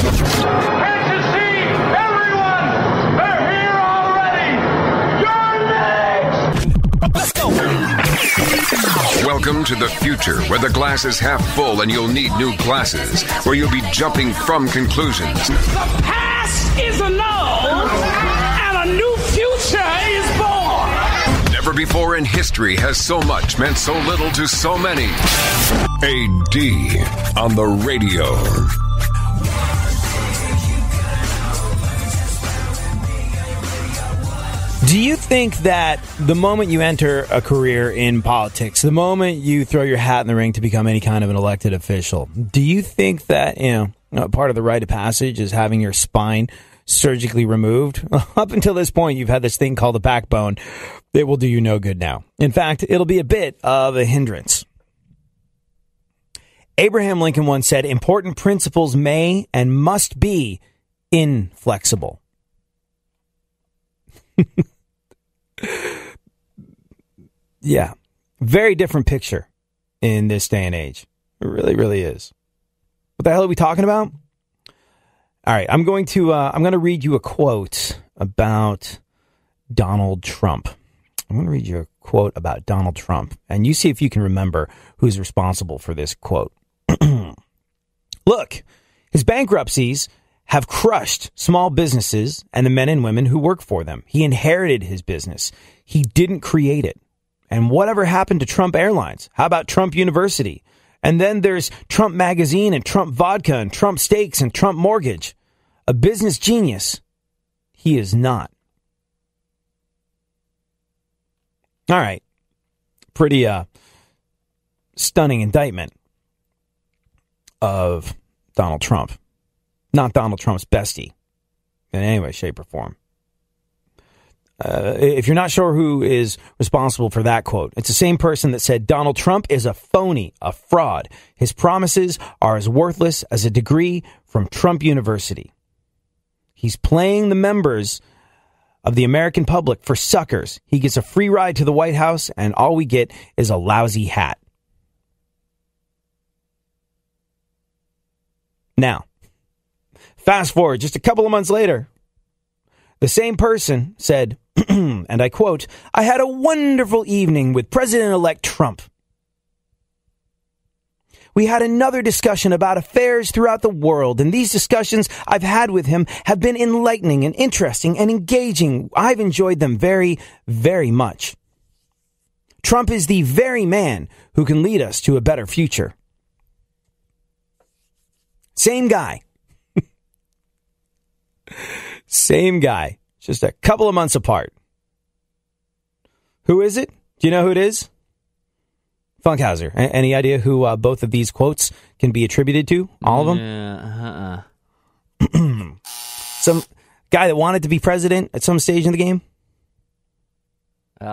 Can't you see? Everyone! They're here already! You're next! Let's go! Welcome to the future, where the glass is half full and you'll need new glasses, where you'll be jumping from conclusions. The past is annulled, and a new future is born! Never before in history has so much meant so little to so many. AD on the radio. Do you think that the moment you enter a career in politics, the moment you throw your hat in the ring to become any kind of an elected official, do you think that, part of the rite of passage is having your spine surgically removed? Up until this point, you've had this thing called a backbone. It will do you no good now. In fact, it'll be a bit of a hindrance. Abraham Lincoln once said, important principles may and must be inflexible. Yeah, very different picture in this day and age. It really, really is. What the hell are we talking about? All right, I'm going to read you a quote about Donald Trump. I'm going to read you a quote about Donald Trump, and you see if you can remember who's responsible for this quote. Look, his bankruptcies have crushed small businesses and the men and women who work for them. He inherited his business. He didn't create it. And whatever happened to Trump Airlines? How about Trump University? And then there's Trump Magazine and Trump Vodka and Trump Steaks and Trump Mortgage. A business genius. He is not. All right. Pretty stunning indictment of Donald Trump. Not Donald Trump's bestie in any way, shape, or form. If you're not sure who is responsible for that quote, it's the same person that said Donald Trump is a phony, a fraud. His promises are as worthless as a degree from Trump University. He's playing the members of the American public for suckers. He gets a free ride to the White House, and all we get is a lousy hat. Now, fast forward just a couple of months later, the same person said, and I quote, I had a wonderful evening with President-elect Trump. We had another discussion about affairs throughout the world, and these discussions I've had with him have been enlightening and interesting and engaging. I've enjoyed them very, very much. Trump is the very man who can lead us to a better future. Same guy. Same guy. Just a couple of months apart. Who is it? Do you know who it is? Funkhouser. Any idea who both of these quotes can be attributed to? All of them? Some guy that wanted to be president at some stage in the game?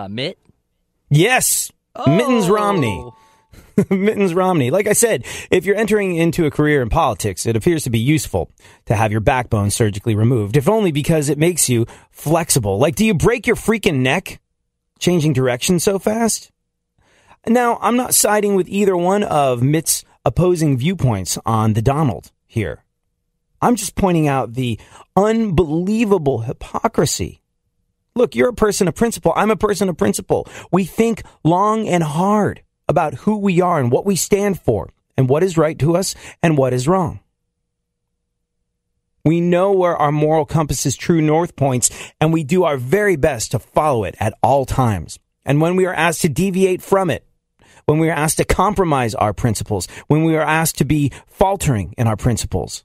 Mitt? Yes. Oh. Mittens Romney. Mittens Romney. Like I said, if you're entering into a career in politics, it appears to be useful to have your backbone surgically removed, if only because it makes you flexible. Like, do you break your freaking neck changing direction so fast? Now, I'm not siding with either one of Mitt's opposing viewpoints on the Donald here. I'm just pointing out the unbelievable hypocrisy. Look, you're a person of principle. I'm a person of principle. We think long and hard about who we are and what we stand for and what is right to us and what is wrong. We know where our moral compass's true north points, and we do our very best to follow it at all times. And when we are asked to deviate from it, when we are asked to compromise our principles, when we are asked to be faltering in our principles,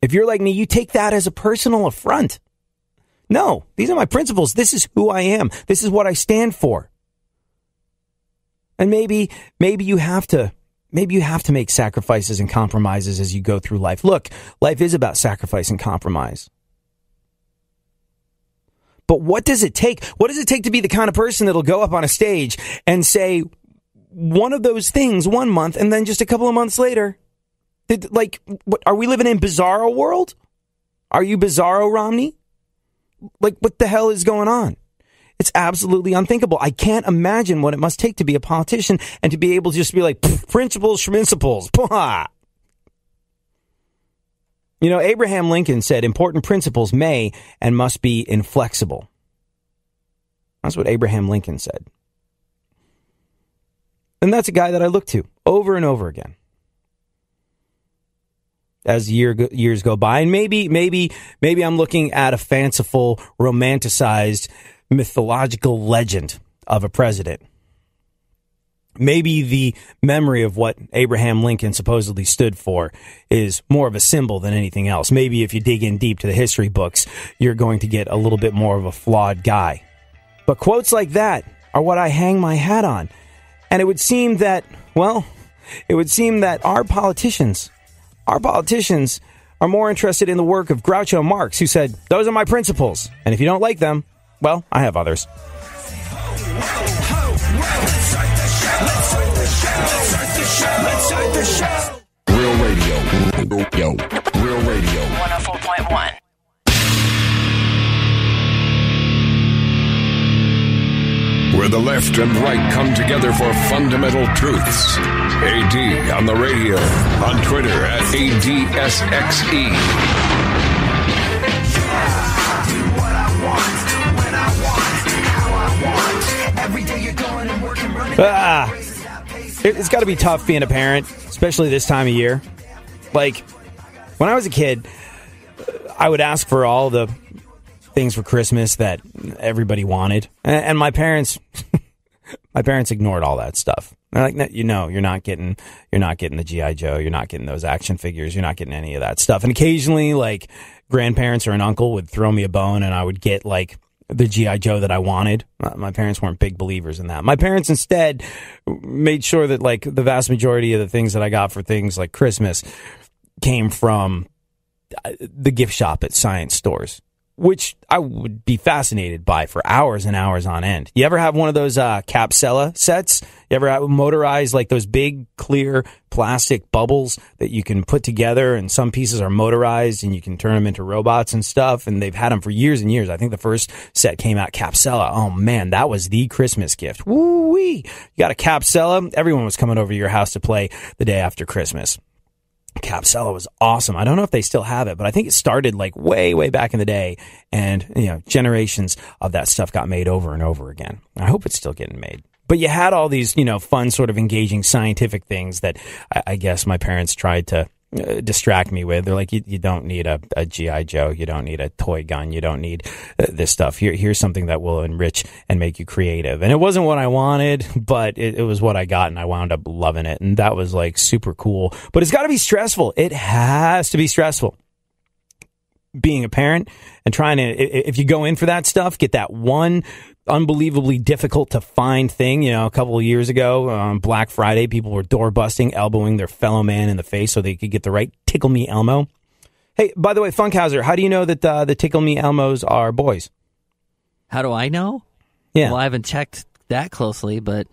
if you're like me, you take that as a personal affront. No, these are my principles. This is who I am. This is what I stand for. And maybe you have to make sacrifices and compromises as you go through life. Look, life is about sacrifice and compromise. But what does it take? What does it take to be the kind of person that'll go up on a stage and say one of those things 1 month and then just a couple of months later? What, are we living in Bizarro world? Are you Bizarro Romney? Like, what the hell is going on? It's absolutely unthinkable. I can't imagine what it must take to be a politician and to be able to just be like, principles, schminciples. You know, Abraham Lincoln said important principles may and must be inflexible. That's what Abraham Lincoln said. And that's a guy that I look to over and over again as years go by. And maybe I'm looking at a fanciful, romanticized, mythological legend of a president. Maybe the memory of what Abraham Lincoln supposedly stood for is more of a symbol than anything else. Maybe if you dig in deep to the history books, you're going to get a little bit more of a flawed guy. But quotes like that are what I hang my hat on. And it would seem that our politicians are more interested in the work of Groucho Marx, who said, "Those are my principles. And if you don't like them, well, I have others." Real radio. Real radio. 104.1. Where the left and right come together for fundamental truths. AD on the radio. On Twitter at ADSXE. It's got to be tough being a parent, especially this time of year. Like, when I was a kid, I would ask for all the things for Christmas that everybody wanted, and my parents ignored all that stuff. They're like, "No, you're not getting the G.I. Joe, you're not getting those action figures, you're not getting any of that stuff." And occasionally, like, grandparents or an uncle would throw me a bone, and I would get like the G.I. Joe that I wanted. My parents weren't big believers in that. My parents instead made sure that, like, the vast majority of the things that I got for things like Christmas came from the gift shop at science stores, which I would be fascinated by for hours and hours on end. You ever have one of those capsella sets? You ever have motorized, like those big, clear plastic bubbles that you can put together, and some pieces are motorized and you can turn them into robots and stuff, and they've had them for years and years. I think the first set came out capsella. Oh, man, that was the Christmas gift. Woo-wee! You got a capsella? Everyone was coming over to your house to play the day after Christmas. Capsella was awesome. I don't know if they still have it, but I think it started like way, way back in the day. And, generations of that stuff got made over and over again. I hope it's still getting made. But you had all these, fun, sort of engaging scientific things that I guess my parents tried to distract me with. They're like, you don't need a G.I. Joe. You don't need a toy gun. You don't need this stuff. Here's something that will enrich and make you creative. And it wasn't what I wanted, but it was what I got, and I wound up loving it. And that was like super cool. But it's got to be stressful. It has to be stressful being a parent and trying to, if you go in for that stuff, get that one unbelievably difficult to find thing. A couple of years ago on Black Friday, people were door busting, elbowing their fellow man in the face so they could get the right Tickle Me Elmo. Hey, by the way, Funkhouser, how do you know that the Tickle Me Elmos are boys? How do I know? Yeah. Well, I haven't checked that closely, but...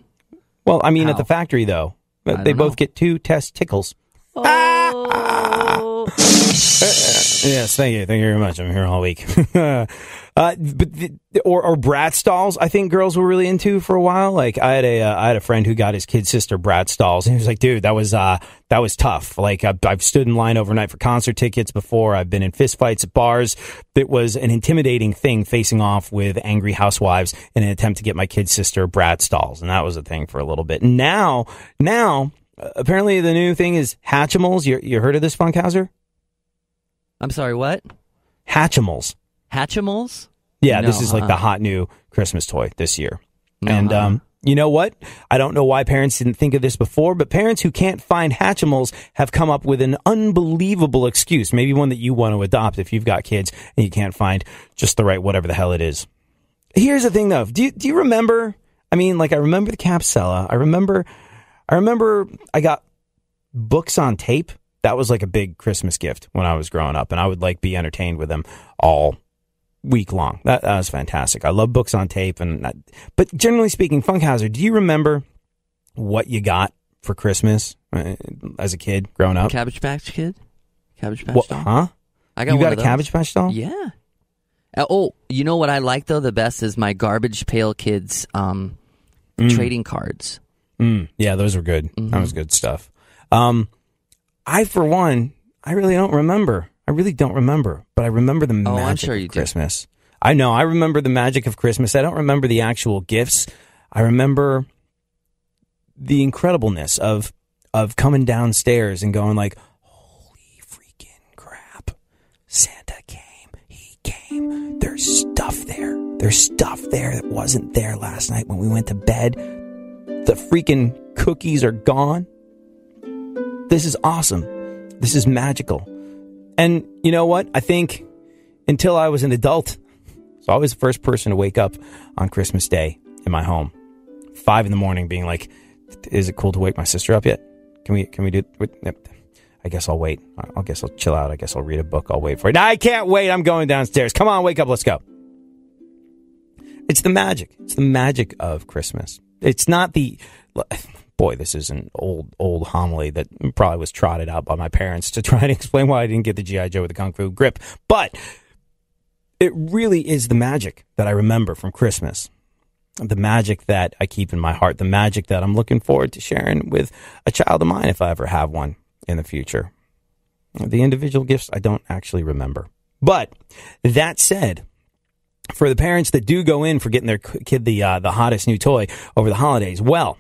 Well, I mean, at the factory, though. They both get 2 test tickles. Oh. Yes, thank you very much. I'm here all week. Or Bratz dolls, I think girls were really into for a while. Like, I had a friend who got his kid sister Bratz dolls, and he was like, "Dude, that was tough. Like, I've stood in line overnight for concert tickets before. I've been in fistfights at bars. It was an intimidating thing facing off with angry housewives in an attempt to get my kid sister Bratz dolls, and that was a thing for a little bit. Now, apparently the new thing is Hatchimals. You heard of this, Funkhouser? I'm sorry, what? Hatchimals. Hatchimals? Yeah, this is like the hot new Christmas toy this year. And you know what? I don't know why parents didn't think of this before, but parents who can't find Hatchimals have come up with an unbelievable excuse, maybe one that you want to adopt if you've got kids and you can't find just the right whatever the hell it is. Here's the thing, though. Do you remember? I mean, like, I remember the capsella. I remember I got books on tape. That was like a big Christmas gift when I was growing up, and I would like be entertained with them all week long. That was fantastic. I love books on tape, but generally speaking, Funkhouser, do you remember what you got for Christmas as a kid growing up? Cabbage Patch Kid? Cabbage Patch doll? Huh? You got a Cabbage Patch doll? Yeah. Oh, you know what I like, though, the best is my Garbage Pail Kids trading cards. Yeah, those were good. Mm-hmm. That was good stuff. I, for one, I really don't remember. I really don't remember, but I remember the magic of Christmas. I know, I remember the magic of Christmas. I don't remember the actual gifts. I remember the incredibleness of coming downstairs and going like, holy freaking crap. Santa came. He came. There's stuff there. There's stuff there that wasn't there last night when we went to bed. The freaking cookies are gone. This is awesome. This is magical. And you know what? I think until I was an adult, I was always the first person to wake up on Christmas Day in my home. 5 a.m. being like, is it cool to wake my sister up yet? Can we do it? I guess I'll wait. I guess I'll chill out. I guess I'll read a book. I'll wait for it. No, I can't wait. I'm going downstairs. Come on, wake up. Let's go. It's the magic. It's the magic of Christmas. It's not the... Boy, this is an old homily that probably was trotted out by my parents to try and explain why I didn't get the G.I. Joe with the Kung Fu grip. But it really is the magic that I remember from Christmas. The magic that I keep in my heart. The magic that I'm looking forward to sharing with a child of mine if I ever have one in the future. The individual gifts I don't actually remember. But that said, for the parents that do go in for getting their kid the hottest new toy over the holidays, well,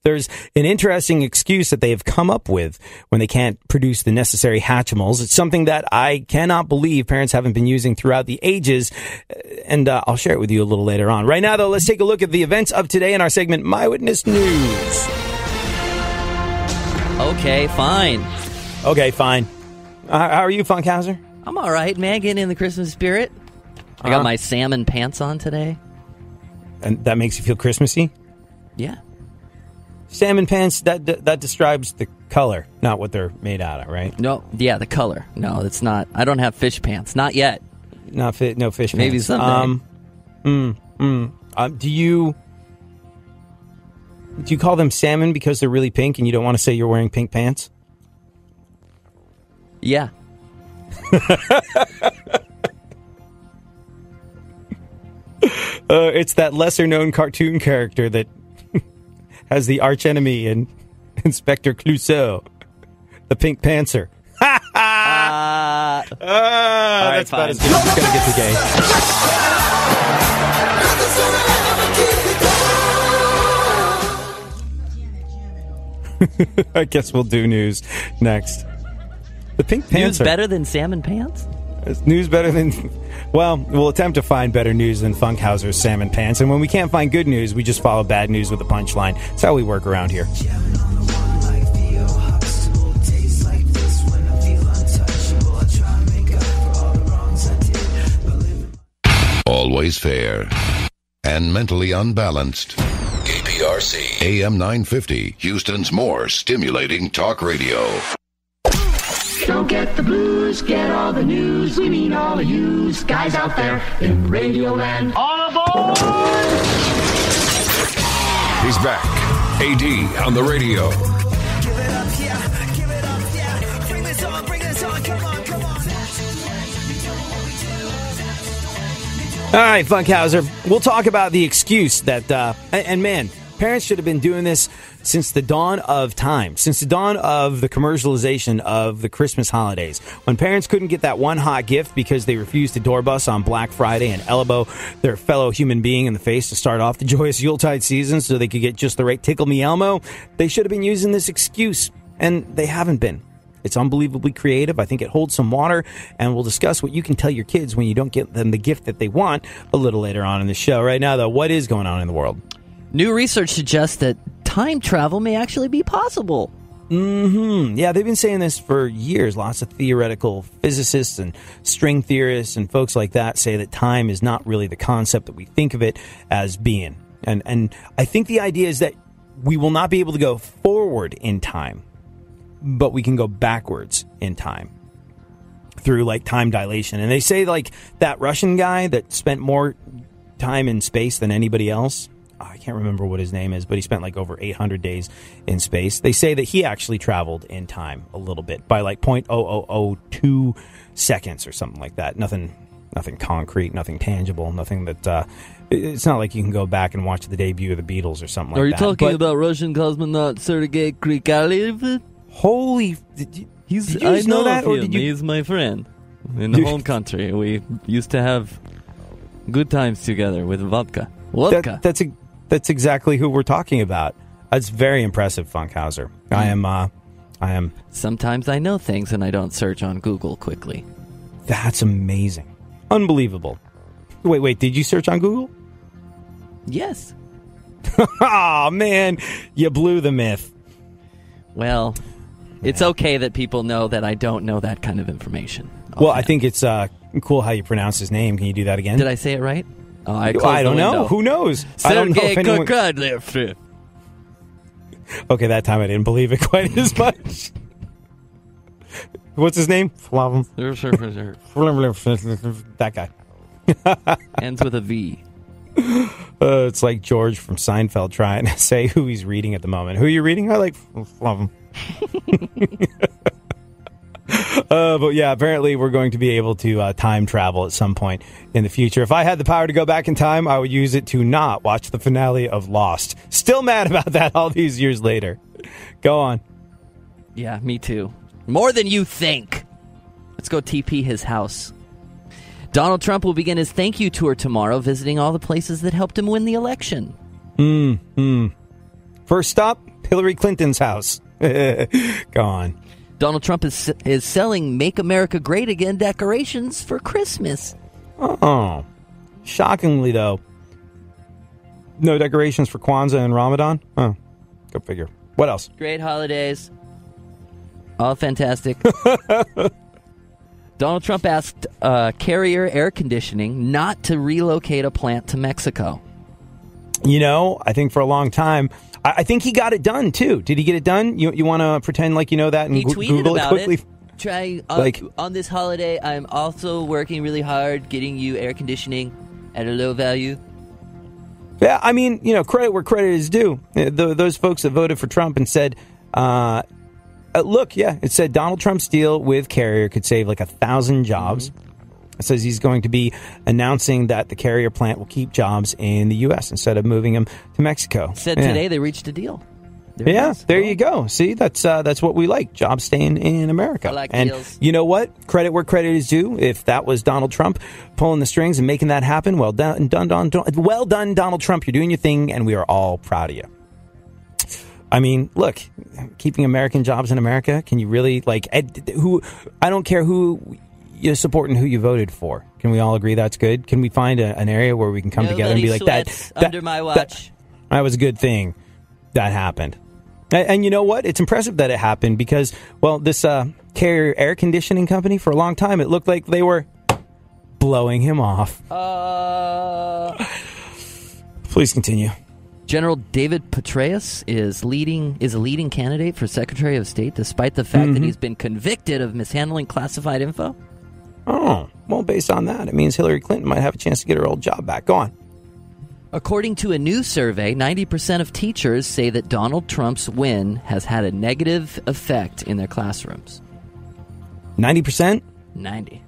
there's an interesting excuse that they have come up with when they can't produce the necessary Hatchimals. It's something that I cannot believe parents haven't been using throughout the ages, and I'll share it with you a little later on. Right now, though, let's take a look at the events of today in our segment, My Witness News. Okay, fine. How are you, Funkhouser? I'm all right, man. Getting in the Christmas spirit. I got my salmon pants on today. And that makes you feel Christmassy? Yeah. Salmon pants, that describes the color, not what they're made out of, right? No, yeah, the color. No, it's not. I don't have fish pants. Not yet. No fish pants. Maybe someday. Do you call them salmon because they're really pink and you don't want to say you're wearing pink pants? Yeah. It's that lesser-known cartoon character that has the archenemy in Inspector Clouseau, the Pink Panther. That's about as good as it's going to get today. I guess we'll do news next. The Pink Panther. News better than salmon pants? Is news better than... Well, we'll attempt to find better news than Funkhouser's salmon pants. And when we can't find good news, we just follow bad news with a punchline. That's how we work around here. Always fair and mentally unbalanced. KPRC AM 950, Houston's more stimulating talk radio. Don't get the blues, get all the news. We mean all of yous, guys out there in Radio Land. All aboard! He's back. AD on the radio. Give it up, yeah. Give it up, yeah. Bring this on, come on, come on. All right, Funkhouser. We'll talk about the excuse that, and man, parents should have been doing this since the dawn of time, since the dawn of the commercialization of the Christmas holidays. When parents couldn't get that one hot gift because they refused to doorbus on Black Friday and elbow their fellow human being in the face to start off the joyous Yuletide season so they could get just the right Tickle Me Elmo, they should have been using this excuse, and they haven't been. It's unbelievably creative. I think it holds some water, and we'll discuss what you can tell your kids when you don't get them the gift that they want a little later on in the show. Right now, though, what is going on in the world? New research suggests that time travel may actually be possible. Yeah, they've been saying this for years. Lots of theoretical physicists and string theorists and folks like that say that time is not really the concept that we think of it as being. And I think the idea is that we will not be able to go forward in time, but we can go backwards in time through like time dilation. And they say like that Russian guy that spent more time in space than anybody else. I can't remember what his name is, but he spent like over 800 days in space. They say that he actually traveled in time a little bit by like 0.0002 seconds or something like that. Nothing concrete, nothing tangible, nothing that... it's not like you can go back and watch the debut of the Beatles or something like that. Are you talking about Russian cosmonaut Sergei Krikalev? Holy... Did you just know that, or did you? He's my friend in the home country. We used to have good times together with vodka. That's exactly who we're talking about. That's very impressive, Funkhouser. I am. Sometimes I know things and I don't search on Google quickly. That's amazing. Unbelievable. Wait, did you search on Google? Yes. Oh, man, you blew the myth. Well, it's okay that people know that I don't know that kind of information. Well, I think it's cool how you pronounce his name. Can you do that again? Did I say it right? Oh, I don't know. Who knows? I don't know if anyone... Okay, that time I didn't believe it quite as much. What's his name? That guy. Ends with a V. It's like George from Seinfeld trying to say who he's reading at the moment. Who are you reading? I like Flavum. But yeah, apparently we're going to be able to time travel at some point in the future. If I had the power to go back in time, I would use it to not watch the finale of Lost. Still mad about that all these years later. Go on. Yeah, me too. More than you think. Let's go TP his house. Donald Trump will begin his thank you tour tomorrow, visiting all the places that helped him win the election. First stop, Hillary Clinton's house. Go on. Donald Trump is selling Make America Great Again decorations for Christmas. Oh. Shockingly, though. No decorations for Kwanzaa and Ramadan? Oh, go figure. What else? Great holidays. All fantastic. Donald Trump asked Carrier Air Conditioning not to relocate a plant to Mexico. You know, I think for a long time... I think he got it done, too. Did he get it done? You want to pretend like you know that and he tweeted Google about it quickly? Try like, on this holiday, I'm also working really hard getting you air conditioning at a low value. Yeah, I mean, you know, credit where credit is due. Those folks that voted for Trump and said, look, yeah, it said Donald Trump's deal with Carrier could save like 1,000 jobs. It says he's going to be announcing that the Carrier plant will keep jobs in the U.S. instead of moving them to Mexico. Said today they reached a deal. There you go. See, that's what we like. Jobs staying in America. I like and deals. You know what? Credit where credit is due. If that was Donald Trump pulling the strings and making that happen, well done, Donald Trump. You're doing your thing, and we are all proud of you. I mean, look, keeping American jobs in America. Can you really who? I don't care who you support and who you voted for. Can we all agree that's good? Can we find an area where we can come together and be like that? Under my watch. That was a good thing that happened. And you know what? It's impressive that it happened because, well, this Carrier air conditioning company, for a long time, it looked like they were blowing him off. Please continue. General David Petraeus is a leading candidate for Secretary of State, despite the fact that he's been convicted of mishandling classified info. Oh, well, based on that, it means Hillary Clinton might have a chance to get her old job back. Go on. According to a new survey, 90% of teachers say that Donald Trump's win has had a negative effect in their classrooms. 90%? 90.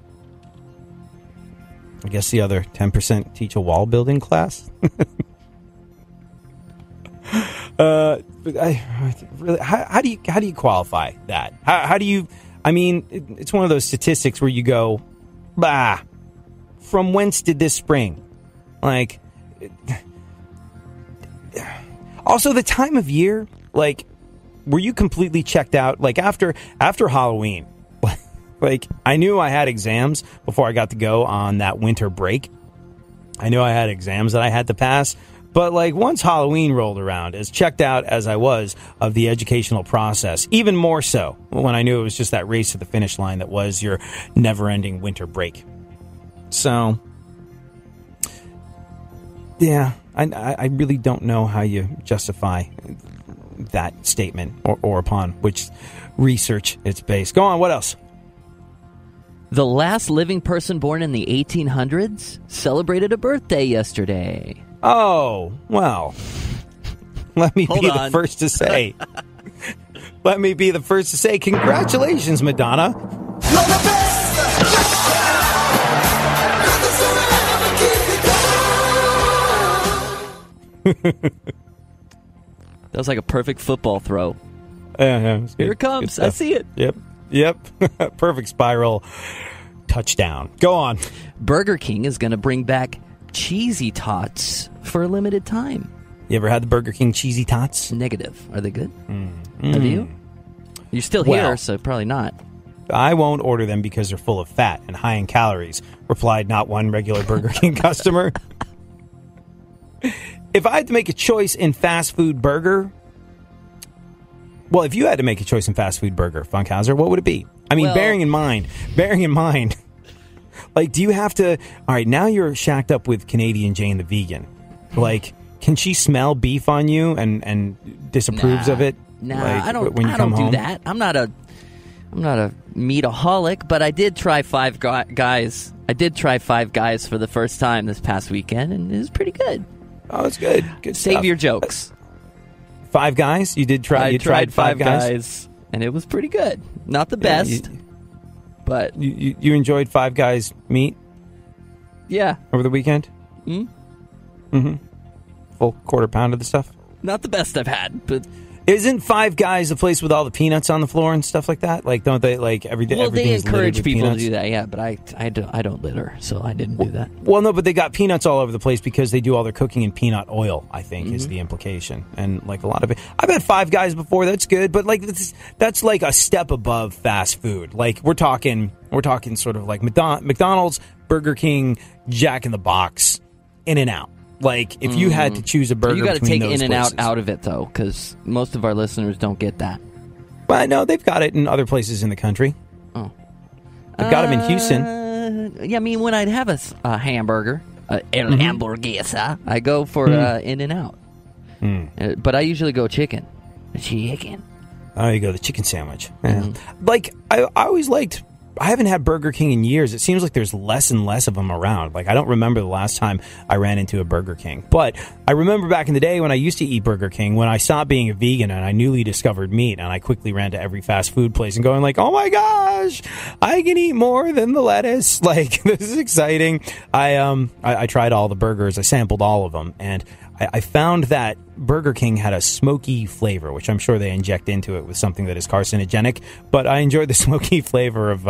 I guess the other 10% teach a wall building class. How do you qualify that? How do you? I mean, it's one of those statistics where you go, bah. From whence did this spring? Like, also the time of year. Like, were you completely checked out? Like after Halloween, like I knew I had exams before I got to go on that winter break. I knew I had exams that I had to pass. But like once Halloween rolled around, as checked out as I was of the educational process, even more so when I knew it was just that race to the finish line that was your never-ending winter break. So, yeah, I really don't know how you justify that statement or upon which research it's based. Go on, what else? The last living person born in the 1800s celebrated a birthday yesterday. Oh, well, let me be the first to say. Let me be the first to say, congratulations, Madonna. You're the best. That was like a perfect football throw. Yeah, Here it comes. I see it. Yep. Yep. Perfect spiral. Touchdown. Go on. Burger King is going to bring back cheesy tots for a limited time. You ever had the Burger King cheesy tots? Negative. Are they good? Have you? You're still here, Well, so probably not. I won't order them because they're full of fat and high in calories, replied not one regular Burger King customer. If I had to make a choice in fast food burger... Well, if you had to make a choice in fast food burger, Funkhouser, what would it be? I mean, Well- bearing in mind, like, do you have to... All right, now you're shacked up with Canadian Jane the vegan. Like, can she smell beef on you and disapproves of it? Nah, like, I don't. when you I come don't home? do that. I'm not a meataholic, but I did try Five Guys. I did try Five Guys for the first time this past weekend, and it was pretty good. Oh, it's good. Good Save stuff. your jokes. Five Guys? You did try? I You tried Five Guys? and it was pretty good. Not the best, but You enjoyed Five Guys meat yeah, over the weekend? Full quarter pound of the stuff? not the best I've had, but Isn't Five Guys the place with all the peanuts on the floor and stuff like that? Like, don't they, like, well, everything they is littered encourage with people peanuts? to do that. Yeah, but I don't litter, so I didn't do that. Well, no, but they got peanuts all over the place because they do all their cooking in peanut oil, I think, is Mm-hmm. the implication. And, like, a lot of it. I've had Five Guys before. That's good. But, like, that's like a step above fast food. Like, we're talking sort of like McDonald's, Burger King, Jack in the Box, In-N-Out. Like, if you had to choose a burger You got to between take those In-N-Out places. out of it, though, because most of our listeners don't get that. Well, no, they've got it in other places in the country. Oh. They've got them in Houston. Yeah, I mean, when I'd have a hamburger, hamburguesa, I go for In-N-Out. But I usually go chicken. Chicken. Oh, you go the chicken sandwich. Yeah. Like, I always liked... I haven't had Burger King in years. It seems like there's less and less of them around. Like, I don't remember the last time I ran into a Burger King. But I remember back in the day when I used to eat Burger King, when I stopped being a vegan and I newly discovered meat, and I quickly ran to every fast food place and going like, oh my gosh, I can eat more than the lettuce. Like, this is exciting. I tried all the burgers. I sampled all of them. And I found that Burger King had a smoky flavor, which I'm sure they inject into it with something that is carcinogenic. But I enjoyed the smoky flavor of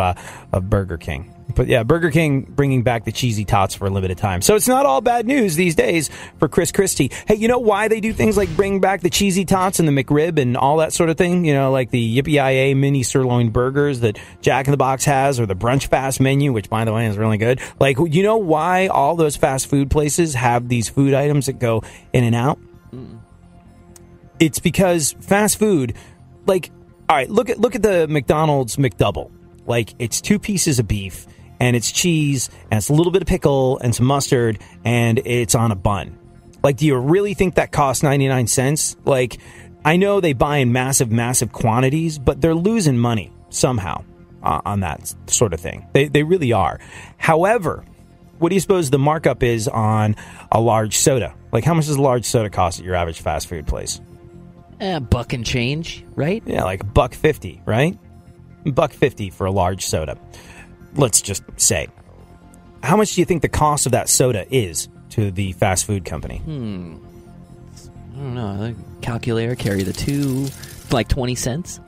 Burger King. But yeah, Burger King bringing back the cheesy tots for a limited time. So it's not all bad news these days for Chris Christie. Hey, you know why they do things like bring back the cheesy tots and the McRib and all that sort of thing? You know, like the Yippee-yi-yay mini sirloin burgers that Jack in the Box has, or the Brunch Fast menu, which, by the way, is really good. Like, you know why all those fast food places have these food items that go in and out? It's because fast food, like, all right, look at the McDonald's McDouble. Like, it's 2 pieces of beef, and it's cheese, and it's a little bit of pickle, and some mustard, and it's on a bun. Like, do you really think that costs 99 cents? Like, I know they buy in massive, massive quantities, but they're losing money somehow on that sort of thing. They really are. However, what do you suppose the markup is on a large soda? Like, how much does a large soda cost at your average fast food place? Buck and change, right? Yeah, like $1.50, right? $1.50 for a large soda. Let's just say. How much do you think the cost of that soda is to the fast food company? I don't know. The calculator, carry the 2, like 20 cents.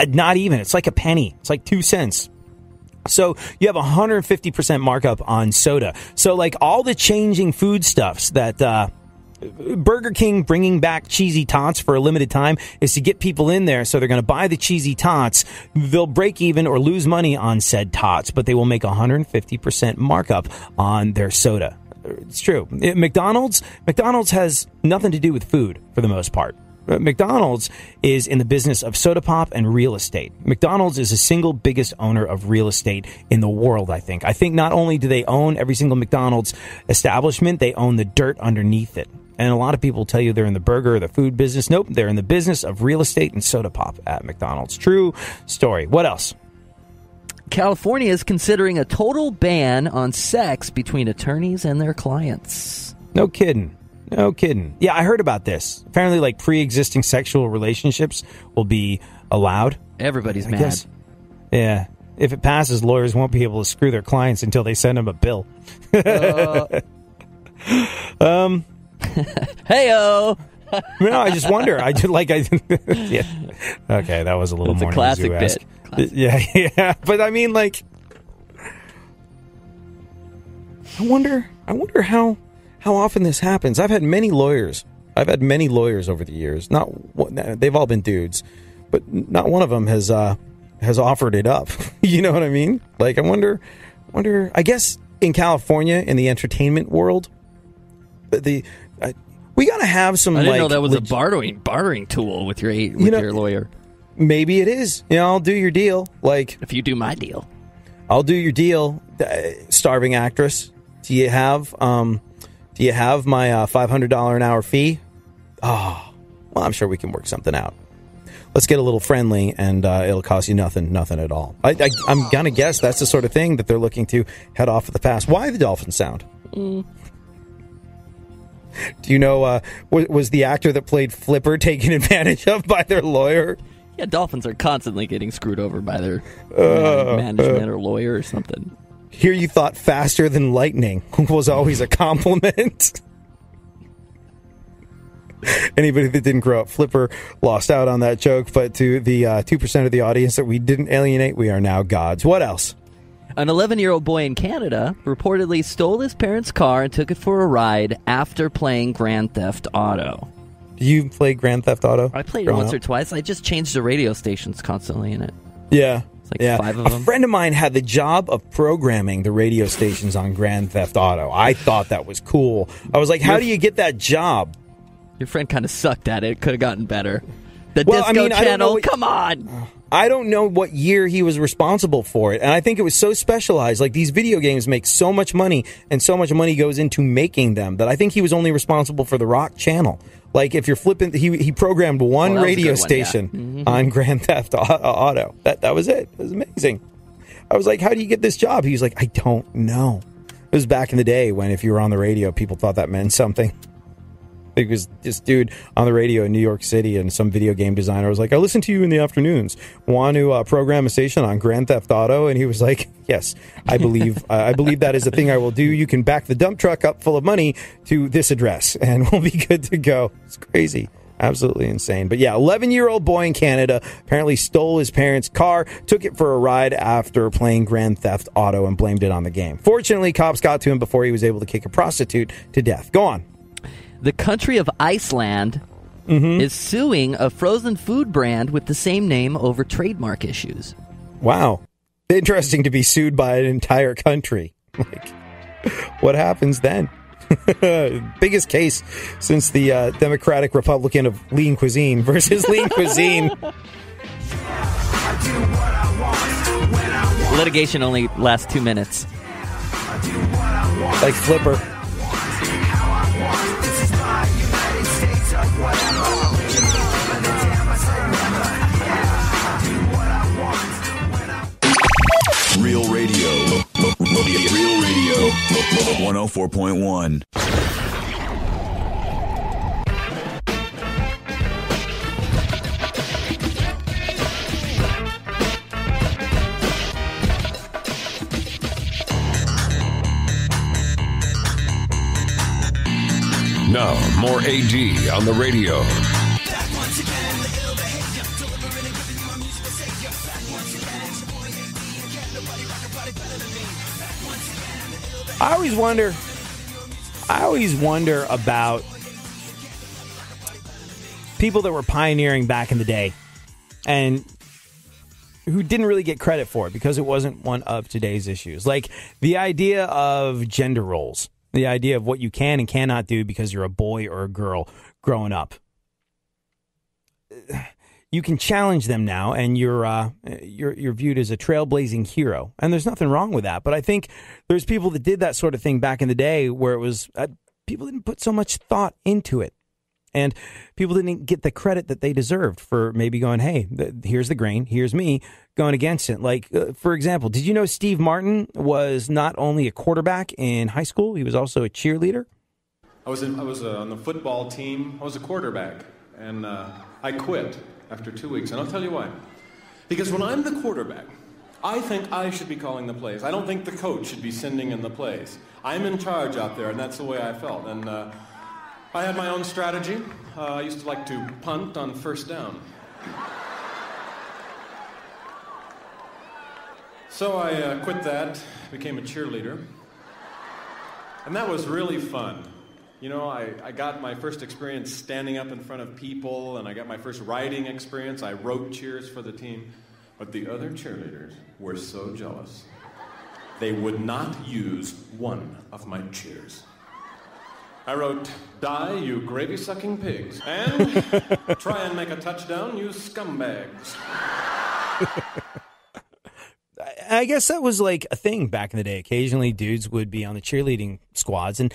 Not even. It's like a penny. It's like 2 cents. So you have 150% markup on soda. So, like, all the changing foodstuffs that Burger King bringing back cheesy tots for a limited time is to get people in there, so they're going to buy the cheesy tots. They'll break even or lose money on said tots, but they will make 150% markup on their soda. It's true. McDonald's has nothing to do with food for the most part. McDonald's is in the business of soda pop and real estate. McDonald's is the single biggest owner of real estate in the world, I think. I think not only do they own every single McDonald's establishment, they own the dirt underneath it. And a lot of people tell you they're in the burger or the food business. Nope, they're in the business of real estate and soda pop at McDonald's. True story. What else? California is considering a total ban on sex between attorneys and their clients. No kidding. No kidding. Yeah, I heard about this. Apparently, like, pre-existing sexual relationships will be allowed. Everybody's I mad. guess. Yeah. If it passes, lawyers won't be able to screw their clients until they send them a bill. Hey-o. No, I just wonder. I just like yeah. Okay, that was a little It's more a classic bit. Yeah. But I mean, like, I wonder how often this happens. I've had many lawyers over the years. They've all been dudes, but not one of them has offered it up. You know what I mean? Like, I wonder. I guess in California, in the entertainment world, we gotta have some. I didn't like, know that was a bartering tool with your lawyer. Maybe it is. I'll do your deal. Like, If you do my deal, I'll do your deal. Starving actress, do you have my $500 an hour fee? Oh, well, I'm sure we can work something out. Let's get a little friendly, and it'll cost you nothing at all. I'm gonna guess that's the sort of thing that they're looking to head off at the pass. Why the dolphin sound? Do you know, was the actor that played Flipper taken advantage of by their lawyer? yeah, dolphins are constantly getting screwed over by their management or lawyer or something. Here you thought faster than lightning was always a compliment. Anybody that didn't grow up Flipper lost out on that joke, but to the 2% of the audience that we didn't alienate, we are now gods. What else? An 11-year-old boy in Canada reportedly stole his parents' car and took it for a ride after playing Grand Theft Auto. Do you play Grand Theft Auto? I played it once or twice. I just changed the radio stations constantly in it. Yeah. It's like 5 of them. A friend of mine had the job of programming the radio stations on Grand Theft Auto. I thought that was cool. I was like, how do you get that job? Your friend kind of sucked at it. Could have gotten better. The disco channel, come on! I don't know what year he was responsible for it, and I think it was so specialized. Like, these video games make so much money, and so much money goes into making them, that I think he was only responsible for the rock channel. Like, if you're flipping, he programmed one radio station on Grand Theft Auto. That was it. It was amazing. I was like, how do you get this job? He was like, I don't know. It was back in the day when if you were on the radio, people thought that meant something. It was this dude on the radio in New York City, and some video game designer was like, I listen to you in the afternoons. Want to program a station on Grand Theft Auto? And he was like, yes, I believe that is the thing I will do. You can back the dump truck up full of money to this address, and we'll be good to go. It's crazy. Absolutely insane. But yeah, 11-year-old boy in Canada apparently stole his parents' car, took it for a ride after playing Grand Theft Auto, and blamed it on the game. Fortunately, cops got to him before he was able to kick a prostitute to death. Go on. The country of Iceland is suing a frozen food brand with the same name over trademark issues. Wow. Interesting to be sued by an entire country. Like, what happens then? Biggest case since the Democratic Republican of Lean Cuisine versus Lean Cuisine. Litigation only lasts 2 minutes. Like Flipper. Real Radio. Real Radio. 104.1. Now, more AD on the radio. I always wonder about people that were pioneering back in the day and who didn't really get credit for it because it wasn't one of today's issues. Like the idea of gender roles, the idea of what you can and cannot do because you're a boy or a girl growing up. You can challenge them now, and you're viewed as a trailblazing hero, and there's nothing wrong with that. But I think there's people that did that sort of thing back in the day, where it was people didn't put so much thought into it, and people didn't get the credit that they deserved for maybe going, "Hey, here's the grain, here's me going against it." Like for example, did you know Steve Martin was not only a quarterback in high school, he was also a cheerleader? I was on the football team. I was a quarterback, and I quit after 2 weeks, and I'll tell you why. Because when I'm the quarterback, I think I should be calling the plays. I don't think the coach should be sending in the plays. I'm in charge out there, and that's the way I felt. And I had my own strategy. I used to like to punt on first down. So I quit that, became a cheerleader. And that was really fun. You know, I got my first experience standing up in front of people, and I got my first writing experience. I wrote cheers for the team. But the other cheerleaders were so jealous. They would not use one of my cheers. I wrote, "Die, you gravy-sucking pigs," and "Try and make a touchdown, you scumbags." I guess that was like a thing back in the day. Occasionally dudes would be on the cheerleading squads, and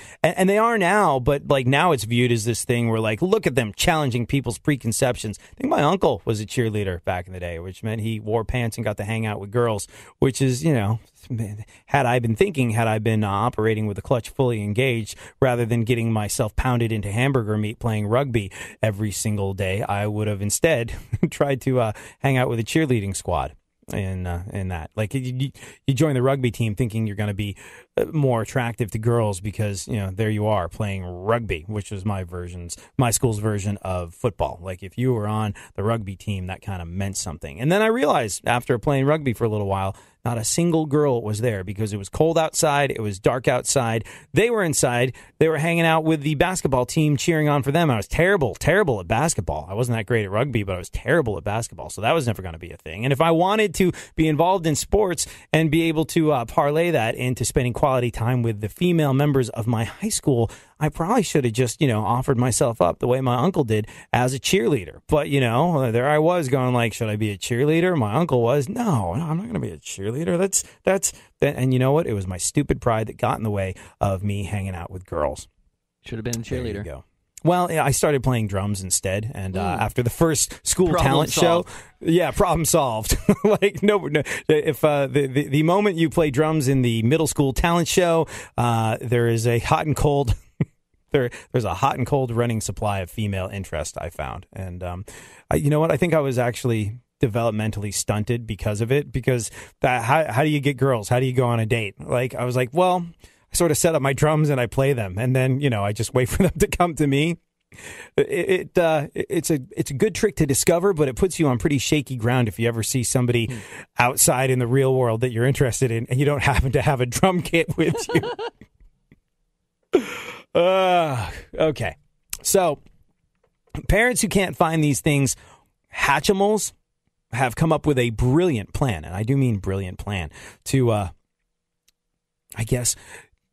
they are now, but like now it's viewed as this thing where like, look at them challenging people's preconceptions. I think my uncle was a cheerleader back in the day, which meant he wore pants and got to hang out with girls, which is, you know, had I been operating with the clutch fully engaged rather than getting myself pounded into hamburger meat playing rugby every single day, I would have instead tried to hang out with a cheerleading squad. In that, like you join the rugby team thinking you're going to be more attractive to girls because, you know, there you are playing rugby, which was my school's version of football. Like if you were on the rugby team, that kind of meant something. And then I realized after playing rugby for a little while, not a single girl was there because it was cold outside. It was dark outside. They were inside. They were hanging out with the basketball team cheering on for them. I was terrible at basketball. I wasn't that great at rugby, but I was terrible at basketball. So that was never going to be a thing. And if I wanted to be involved in sports and be able to parlay that into spending quality time with the female members of my high school, I probably should have just, you know, offered myself up the way my uncle did as a cheerleader. But, you know, there I was going like, should I be a cheerleader? My uncle was, no, I'm not going to be a cheerleader. And you know what? It was my stupid pride that got in the way of me hanging out with girls. Should have been a cheerleader. There you go. Well, I started playing drums instead, and after the first school talent solved. show, problem solved. Like no, if the moment you play drums in the middle school talent show, there is a hot and cold. There's a hot and cold running supply of female interest, I found, and you know what? I think I was actually developmentally stunted because of it. Because how do you get girls? How do you go on a date? Like I was like, well, I sort of set up my drums and I play them, and then, you know, I just wait for them to come to me. It's a good trick to discover, but it puts you on pretty shaky ground if you ever see somebody outside in the real world that you're interested in and you don't happen to have a drum kit with you. Okay. So parents who can't find these things, Hatchimals, have come up with a brilliant plan, and I do mean brilliant plan, to, I guess,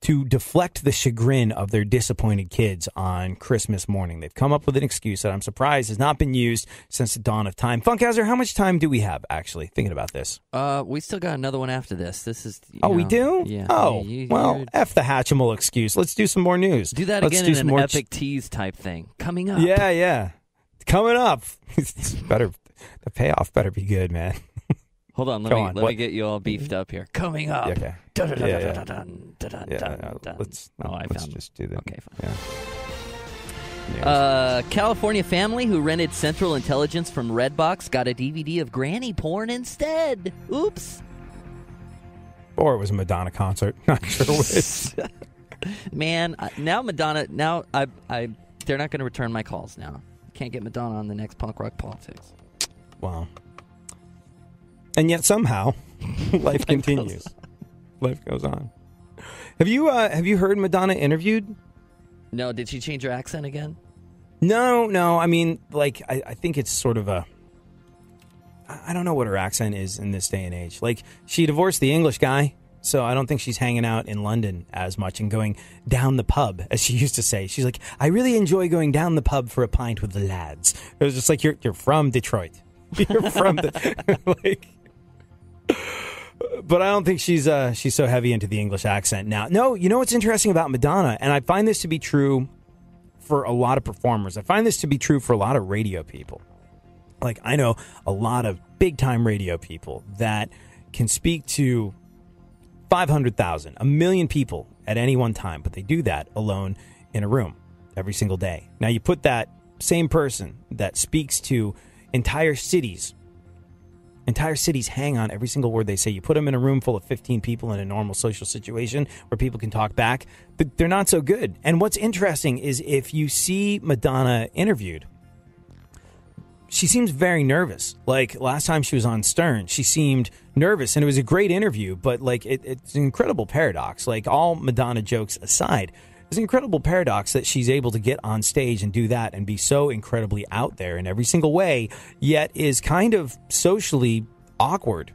to deflect the chagrin of their disappointed kids on Christmas morning. They've come up with an excuse that I'm surprised has not been used since the dawn of time. Funkhouser, how much time do we have, actually, thinking about this? We still got another one after this. This is... we do? Yeah. Oh, well, F the Hatchimal excuse. Let's do some more news. Do that again in an epic tease type thing. Coming up. Yeah. Coming up. The payoff better be good, man. Hold on, let me get you all beefed up here. Coming up. Okay. Let's just do that. Okay, fine. California family who rented Central Intelligence from Redbox got a DVD of granny porn instead. Oops. Or it was a Madonna concert. Not sure which. Man, now Madonna. Now they're not going to return my calls. Now can't get Madonna on the next Punk Rock Politics. Wow. And yet somehow life continues. Life goes on. Have you heard Madonna interviewed? No. Did she change her accent again? No. I mean, like, I think it's sort of I don't know what her accent is in this day and age. Like, she divorced the English guy, so I don't think she's hanging out in London as much and going down the pub, as she used to say. She's like, I really enjoy going down the pub for a pint with the lads. It was just like, you're from Detroit. You're from like... But I don't think she's so heavy into the English accent now. No, you know what's interesting about Madonna, and I find this to be true for a lot of performers. I find this to be true for a lot of radio people. Like, I know a lot of big-time radio people that can speak to 500,000, 1 million people at any one time, but they do that alone in a room every single day. Now, you put that same person that speaks to entire cities Entire cities hang on every single word they say. You put them in a room full of 15 people in a normal social situation where people can talk back, but they're not so good. And what's interesting is if you see Madonna interviewed, she seems very nervous. Like last time she was on Stern, she seemed nervous, and it was a great interview, but like it's an incredible paradox. Like all Madonna jokes aside, it's an incredible paradox that she's able to get on stage and do that and be so incredibly out there in every single way, yet is kind of socially awkward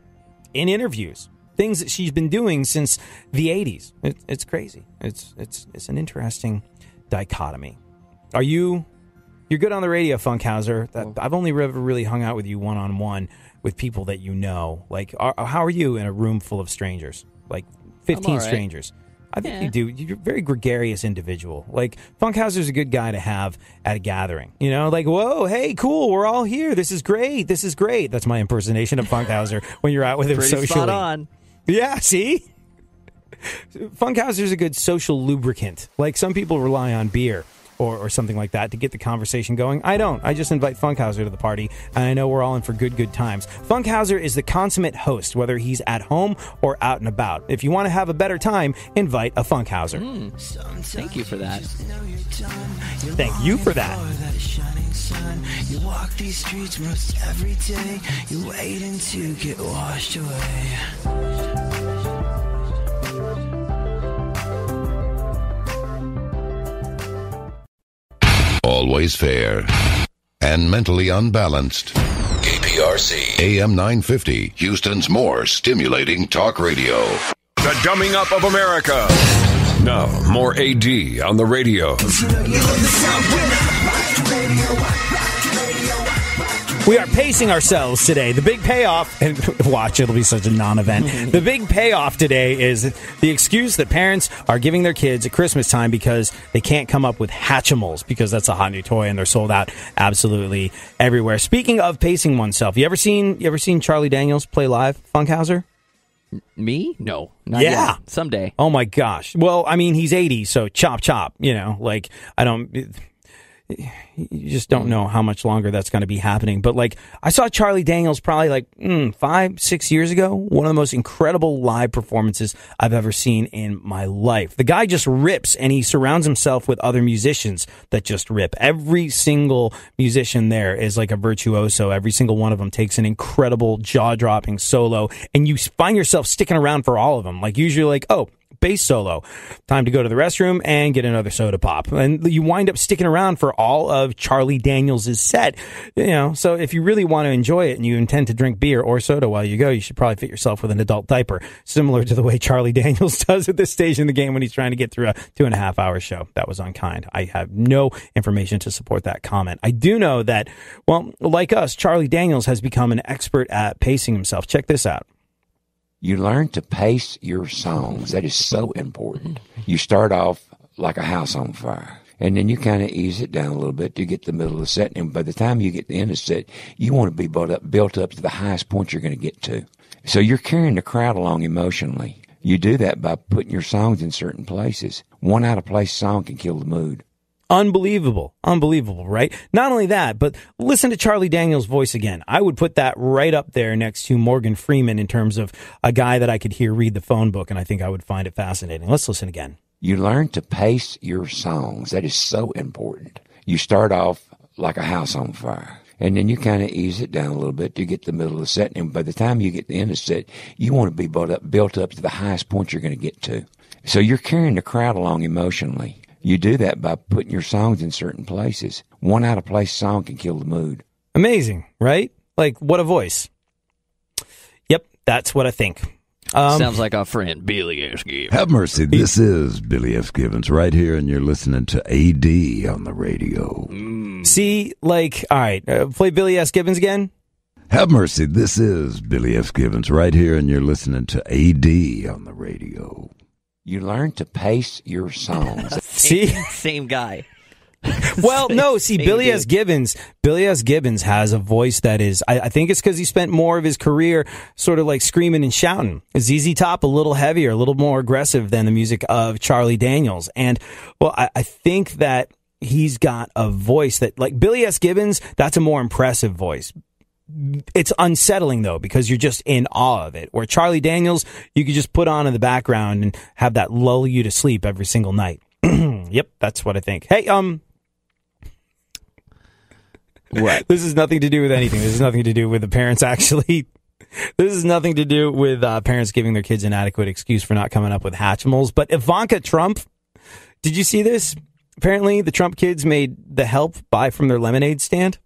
in interviews. Things that she's been doing since the 80s. It's crazy. It's an interesting dichotomy. You're good on the radio, Funkhouser. I've only ever really hung out with you one-on-one with people that you know. Like, how are you in a room full of strangers? Like 15 strangers. I think you do. You're a very gregarious individual. Like, Funkhouser's a good guy to have at a gathering. You know, like, whoa, hey, cool, we're all here. This is great. This is great. That's my impersonation of Funkhouser when you're out with him socially. Spot on. Yeah, see? Funkhouser's a good social lubricant. Like, some people rely on beer or something like that to get the conversation going. I don't. I just invite Funkhouser to the party, and I know we're all in for good times. Funkhouser is the consummate host, whether he's at home or out and about. If you want to have a better time, invite a Funkhouser. Thank you for that. Thank you for that. You walk these streets most every day. You waiting to get washed away. Always fair and mentally unbalanced. KPRC AM 950, Houston's more stimulating talk radio. The dumbing up of America. Now, more AD on the radio. We are pacing ourselves today. The big payoff, and watch, it'll be such a non-event. The big payoff today is the excuse that parents are giving their kids at Christmas time because they can't come up with Hatchimals, because that's a hot new toy and they're sold out absolutely everywhere. Speaking of pacing oneself, you ever seen Charlie Daniels play live, Funkhouser? Me? No. Not yet. Someday. Oh my gosh. Well, I mean, he's 80, so chop, you know, like, you just don't know how much longer that's going to be happening. But like, I saw Charlie Daniels probably like 5-6 years ago. One of the most incredible live performances I've ever seen in my life. The guy just rips, and he surrounds himself with other musicians that just rip. Every single musician there is like a virtuoso. Every single one of them takes an incredible jaw-dropping solo, and you find yourself sticking around for all of them. Like, usually like, oh, bass solo, time to go to the restroom and get another soda pop, and you wind up sticking around for all of Charlie Daniels' set. You know, so if you really want to enjoy it and you intend to drink beer or soda while you go, you should probably fit yourself with an adult diaper, similar to the way Charlie Daniels does at this stage in the game when he's trying to get through a 2.5-hour show. That was unkind. I have no information to support that comment. I do know that, well, like us, Charlie Daniels has become an expert at pacing himself. Check this out. You learn to pace your songs. That is so important. You start off like a house on fire, and then you kind of ease it down a little bit to get the middle of the set. And by the time you get to the end of the set, you want to be built up to the highest point you're going to get to. So you're carrying the crowd along emotionally. You do that by putting your songs in certain places. One out-of-place song can kill the mood. Unbelievable, right? Not only that, but listen to Charlie Daniels' voice again. I would put that right up there next to Morgan Freeman in terms of a guy that I could hear read the phone book, and I think I would find it fascinating. Let's listen again. You learn to pace your songs. That is so important. You start off like a house on fire, and then you kind of ease it down a little bit to get the middle of the set. And by the time you get to the end of the set, you want to be built up to the highest point you're going to get to. So you're carrying the crowd along emotionally. You do that by putting your songs in certain places. One out-of-place song can kill the mood. Amazing, right? Like, what a voice. Yep, that's what I think. Sounds like our friend Billy S. Gibbons. Have mercy. This is Billy S. Gibbons right here, and you're listening to AD on the radio. See, like, all right, play Billy S. Gibbons again. Have mercy. This is Billy S. Gibbons right here, and you're listening to AD on the radio. You learn to pace your songs. See? Same guy. Well, no, see, Billy S. Gibbons has a voice that is, I think it's because he spent more of his career sort of like screaming and shouting. ZZ Top, a little heavier, a little more aggressive than the music of Charlie Daniels. And, well, I think that he's got a voice that, like Billy S. Gibbons, that's a more impressive voice. it's unsettling, though, because you're just in awe of it. Where Charlie Daniels, you could just put on in the background and have that lull you to sleep every single night. Yep, that's what I think. Hey, what? This has nothing to do with anything. This has nothing to do with the parents, actually. This has nothing to do with parents giving their kids an adequate excuse for not coming up with Hatchimals. But Ivanka Trump, did you see this? Apparently, the Trump kids made the help buy from their lemonade stand.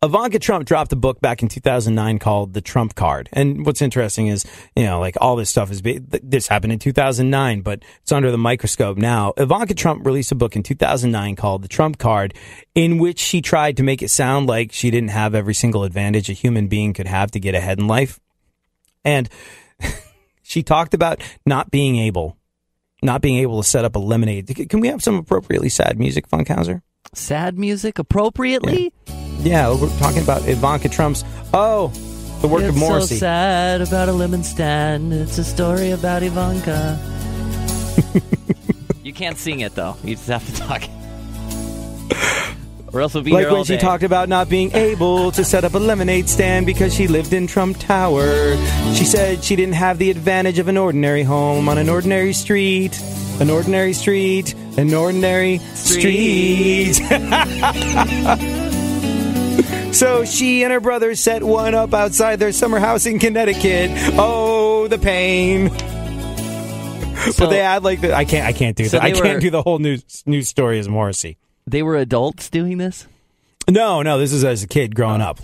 Ivanka Trump dropped a book back in 2009 called The Trump Card. And what's interesting is, like all this stuff this happened in 2009, but it's under the microscope now. Ivanka Trump released a book in 2009 called The Trump Card, in which she tried to make it sound like she didn't have every single advantage a human being could have to get ahead in life. And she talked about not being able to set up a lemonade. Can we have some appropriately sad music, Funkhouser? Sad music appropriately? Yeah, we're talking about Ivanka Trump's, the work of Morrissey. It's so sad about a lemon stand. It's a story about Ivanka. You can't sing it, though. You just have to talk. Or else we'll be here all day. Like when she talked about not being able to set up a lemonade stand because she lived in Trump Tower. She said she didn't have the advantage of an ordinary home on an ordinary street. An ordinary street. An ordinary street. So she and her brother set one up outside their summer house in Connecticut. Oh, the pain. But they had I can't do that. I can't do the whole news story as Morrissey. They were adults doing this? No, this is as a kid growing up.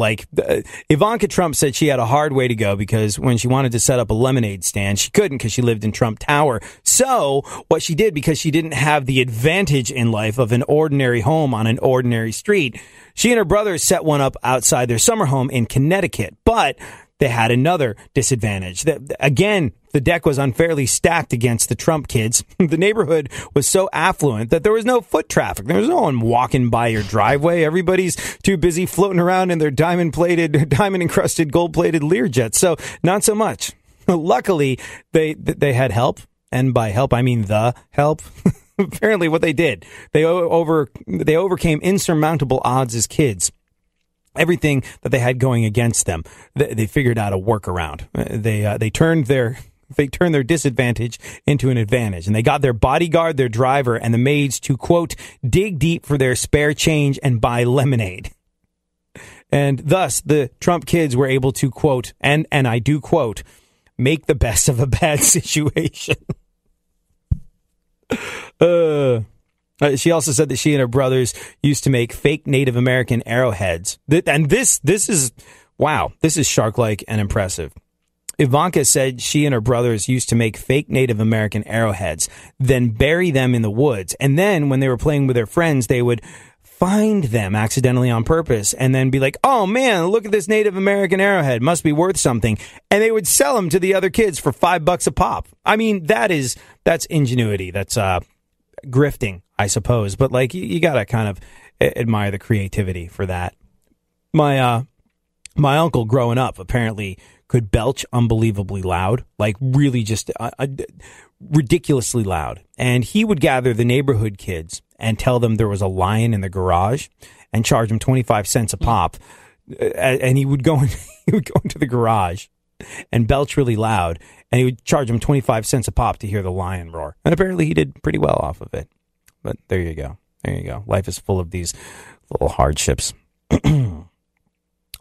Ivanka Trump said she had a hard way to go because when she wanted to set up a lemonade stand, she couldn't because she lived in Trump Tower. So what she did, because she didn't have the advantage in life of an ordinary home on an ordinary street, she and her brother set one up outside their summer home in Connecticut. But they had another disadvantage. Again, the deck was unfairly stacked against the Trump kids. The neighborhood was so affluent that there was no foot traffic. There was no one walking by your driveway. Everybody's too busy floating around in their diamond-encrusted, gold-plated Learjets. So not so much. Luckily, they had help. And by help, I mean the help. Apparently what they did, they overcame insurmountable odds as kids. Everything that they had going against them, they figured out a workaround. They turned their disadvantage into an advantage, and they got their bodyguard, their driver, and the maids to, quote, dig deep for their spare change and buy lemonade. And thus, the Trump kids were able to, quote, and I do quote, make the best of a bad situation. She also said that she and her brothers used to make fake Native American arrowheads. And this is shark-like and impressive. Ivanka said she and her brothers used to make fake Native American arrowheads, then bury them in the woods. And then when they were playing with their friends, they would find them accidentally on purpose and then be like, oh man, look at this Native American arrowhead. Must be worth something. And they would sell them to the other kids for $5 a pop. I mean, that's ingenuity. That's grifting, I suppose. But you got to kind of admire the creativity for that. My uncle growing up apparently could belch unbelievably loud, really just ridiculously loud. And he would gather the neighborhood kids and tell them there was a lion in the garage and charge them 25 cents a pop. And he would go into the garage and belch really loud, and he would charge them 25 cents a pop to hear the lion roar. And apparently he did pretty well off of it. But there you go. Life is full of these little hardships.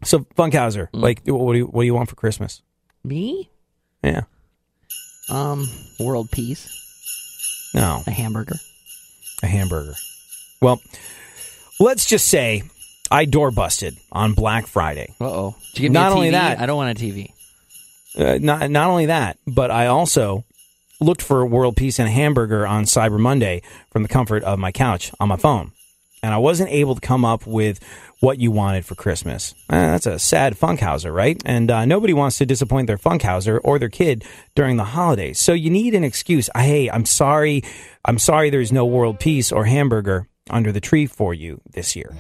So, Funkhouser, what do you want for Christmas? Me? Yeah. World peace. No. A hamburger. Well, let's just say I door busted on Black Friday. Uh-oh. Did you give me a TV? Only that, I don't want a TV. Not only that, but I also looked for world peace and a hamburger on Cyber Monday from the comfort of my couch on my phone. And I wasn't able to come up with what you wanted for Christmas. That's a sad Funkhouser, right? And nobody wants to disappoint their Funkhouser or their kid during the holidays. So you need an excuse. Hey, I'm sorry there's no world peace or hamburger under the tree for you this year.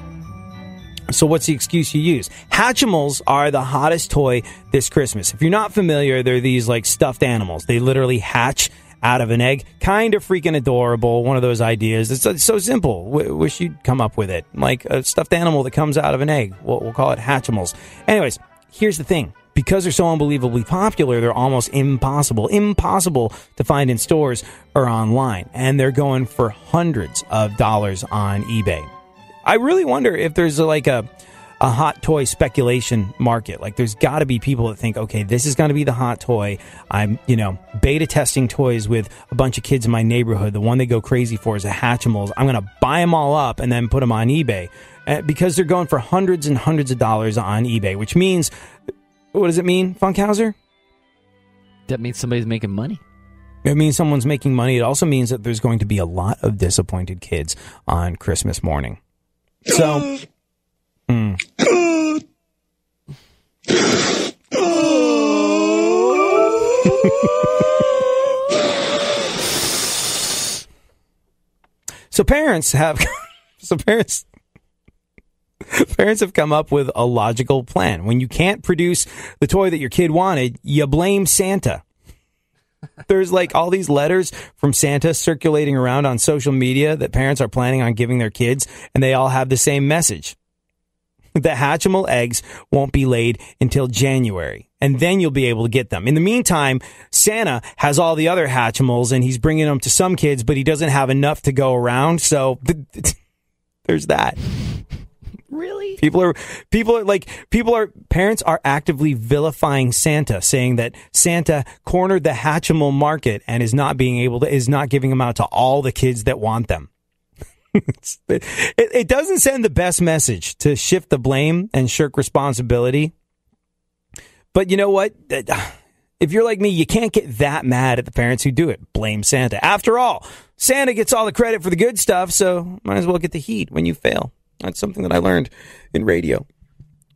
So what's the excuse you use? Hatchimals are the hottest toy this Christmas. If you're not familiar, they're these stuffed animals. They literally hatch out of an egg. Kind of freaking adorable. One of those ideas. It's so simple. Wish you'd come up with it. Like a stuffed animal that comes out of an egg. We'll call it Hatchimals. Anyways, here's the thing. Because they're so unbelievably popular, they're almost impossible to find in stores or online. And they're going for hundreds of dollars on eBay. I really wonder if there's like a hot toy speculation market. Like there's got to be people that think, okay, this is going to be the hot toy. I'm, beta testing toys with a bunch of kids in my neighborhood. The one they go crazy for is a Hatchimals. I'm going to buy them all up and then put them on eBay because they're going for hundreds and hundreds of dollars on eBay, which means... What does it mean, Funkhouser? That means somebody's making money. It means someone's making money. It also means that there's going to be a lot of disappointed kids on Christmas morning. So, Parents have come up with a logical plan. When you can't produce the toy that your kid wanted, you blame Santa. There's like all these letters from Santa circulating around on social media that parents are planning on giving their kids, and they all have the same message. The Hatchimal eggs won't be laid until January, and then you'll be able to get them. In the meantime, Santa has all the other Hatchimals, and he's bringing them to some kids, but he doesn't have enough to go around, so there's that. Really? Parents are actively vilifying Santa, saying that Santa cornered the Hatchimal market and is not giving them out to all the kids that want them. It doesn't send the best message to shift the blame and shirk responsibility. But you know what? If you're like me, you can't get that mad at the parents who do it. Blame Santa. After all, Santa gets all the credit for the good stuff, so might as well get the heat when you fail. That's something that I learned in radio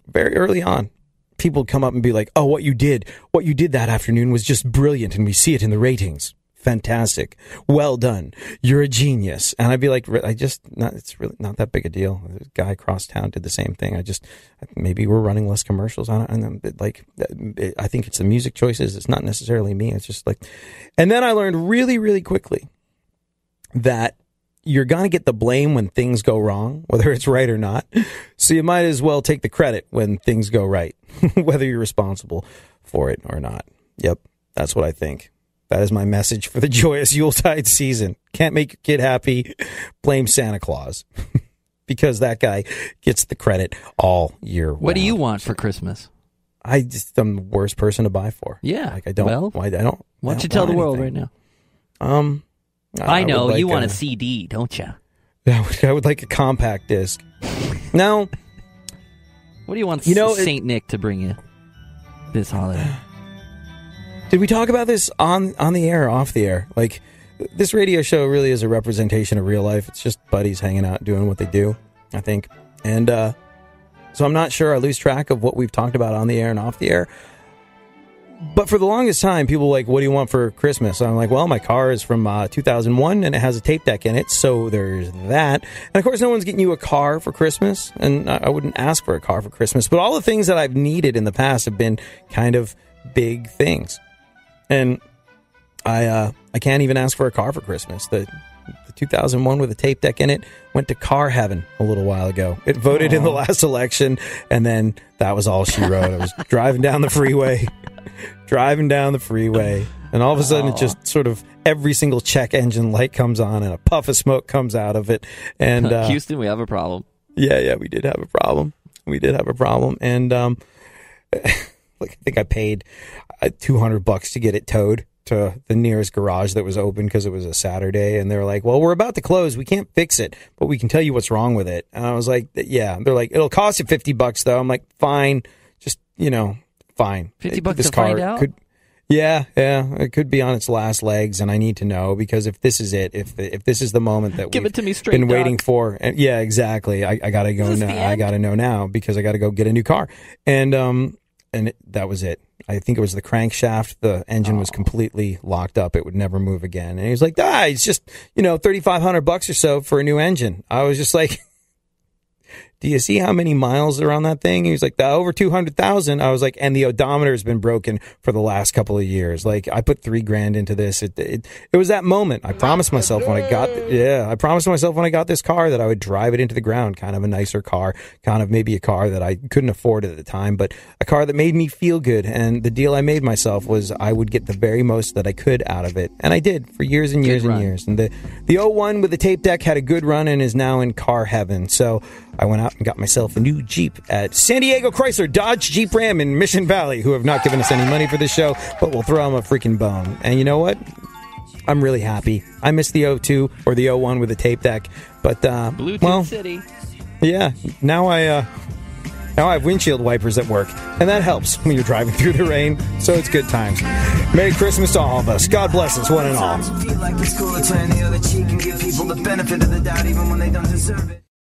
very early on. People come up and be like, oh, what you did that afternoon was just brilliant, and we see it in the ratings. Fantastic. Well done. You're a genius. And I'd be like, it's really not that big a deal. The guy across town did the same thing. Maybe we're running less commercials on it. I think it's the music choices. It's not necessarily me. It's just like, and then I learned really, really quickly that you're going to get the blame when things go wrong, whether it's right or not. So you might as well take the credit when things go right, whether you're responsible for it or not. Yep, that's what I think. That is my message for the joyous Yuletide season. Can't make your kid happy, blame Santa Claus. Because that guy gets the credit all year round. What do you want for Christmas? I'm the worst person to buy for. Yeah. I don't. Why don't you tell the world right now? I know, you want a CD, don't you? I would like a compact disc. No. What do you want St. Nick to bring you this holiday? Did we talk about this on the air or off the air? Like, this radio show really is a representation of real life. It's just buddies hanging out doing what they do, I think. And so I'm not sure. I lose track of what we've talked about on the air and off the air. But for the longest time, people were like, what do you want for Christmas? And I'm like, well, my car is from 2001 and it has a tape deck in it. So there's that. And of course, no one's getting you a car for Christmas. And I wouldn't ask for a car for Christmas. But all the things that I've needed in the past have been kind of big things. And I can't even ask for a car for Christmas. The 2001 with a tape deck in it went to car heaven a little while ago. It voted in the last election, and then that was all she wrote. I was driving down the freeway, and all of a sudden it just sort of every single check engine light comes on and a puff of smoke comes out of it. And Houston, we have a problem. Yeah, we did have a problem. And I think I paid $200 to get it towed to the nearest garage that was open because it was a Saturday. And they were like, well, we're about to close. We can't fix it, but we can tell you what's wrong with it. And I was like, yeah. They're like, it'll cost you $50 though. I'm like, fine. Just, fine. $50 this to car find out? Yeah. It could be on its last legs. And I need to know because if this is it, if this is the moment that Give we've it to me straight, been waiting Doc. for. And yeah, exactly. I got to go now. I got to know now because I got to go get a new car. And that was it. I think it was the crankshaft. The engine was completely locked up. It would never move again. And he was like, it's just, $3,500 or so for a new engine. I was just like, do you see how many miles are on that thing? He was like, over 200,000. I was like, and the odometer's been broken for the last couple of years. Like, I put $3,000 into this. It was that moment. I promised myself when I got this car that I would drive it into the ground. Kind of a nicer car, kind of maybe a car that I couldn't afford at the time, but a car that made me feel good. And the deal I made myself was I would get the very most that I could out of it. And I did for years and years and years. And the 01 with the tape deck had a good run and is now in car heaven. So I went out and got myself a new Jeep at San Diego Chrysler Dodge Jeep Ram in Mission Valley, who have not given us any money for this show, but we'll throw them a freaking bone. And you know what? I'm really happy. I miss the 02 or the 01 with the tape deck, but Bluetooth City. Yeah, now I have windshield wipers that work, and that helps when you're driving through the rain, so it's good times. Merry Christmas to all of us. God bless us, one and all. Feel like it's cool to turn the other cheek and give people the benefit of the doubt even when they don't deserve it.